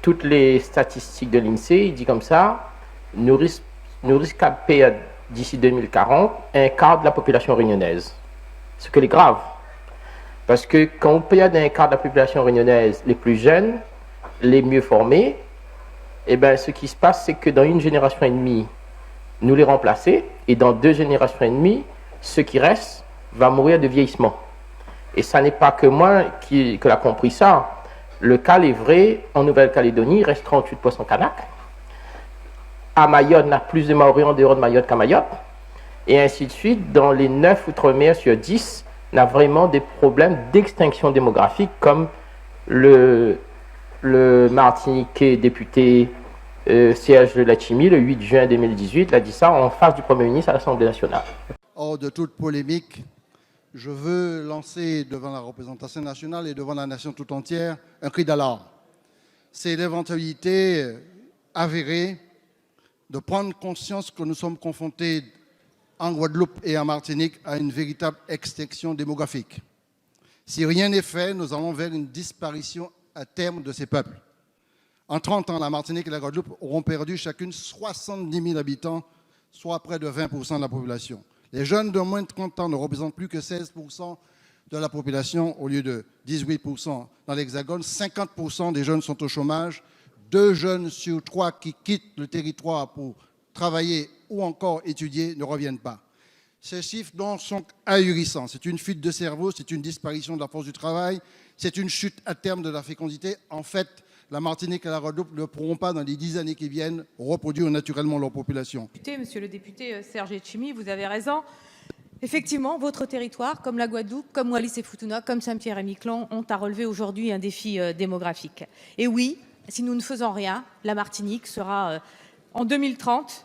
toutes les statistiques de l'INSEE, il dit comme ça, nous risquons de perdre d'ici 2040 un quart de la population réunionnaise. Ce qui est grave. Parce que quand on perd un quart de la population réunionnaise, les plus jeunes, les mieux formés, eh ben, ce qui se passe, c'est que dans une génération et demie, nous les remplacer, et dans 2 générations et demie, ceux qui restent vont mourir de vieillissement. Et ça n'est pas que moi qui l'a compris ça. Le cas est vrai, en Nouvelle-Calédonie, il reste 38% Kanak. À Mayotte, on a plus de Maoris en dehors de Mayotte qu'à Mayotte. Et ainsi de suite, dans les 9 outre-mer sur 10, on a vraiment des problèmes d'extinction démographique, comme le Martiniquais député Serge Letchimy, le 8 juin 2018, a dit ça en face du Premier ministre à l'Assemblée nationale. Hors de toute polémique, je veux lancer devant la représentation nationale et devant la nation tout entière un cri d'alarme. C'est l'éventualité avérée de prendre conscience que nous sommes confrontés en Guadeloupe et en Martinique à une véritable extinction démographique. Si rien n'est fait, nous allons vers une disparition à terme de ces peuples. En 30 ans, la Martinique et la Guadeloupe auront perdu chacune 70 000 habitants, soit près de 20% de la population. Les jeunes de moins de 30 ans ne représentent plus que 16% de la population au lieu de 18% dans l'Hexagone. 50% des jeunes sont au chômage. 2 jeunes sur 3 qui quittent le territoire pour travailler ou encore étudier ne reviennent pas. Ces chiffres donc sont ahurissants. C'est une fuite de cerveau, c'est une disparition de la force du travail, c'est une chute à terme de la fécondité. En fait, la Martinique et la Guadeloupe ne pourront pas, dans les 10 années qui viennent, reproduire naturellement leur population. Monsieur le député Serge Letchimy, vous avez raison. Effectivement, votre territoire, comme la Guadeloupe, comme Wallis et Futuna, comme Saint-Pierre-et-Miquelon, ont à relever aujourd'hui un défi démographique. Et oui, si nous ne faisons rien, la Martinique sera en 2030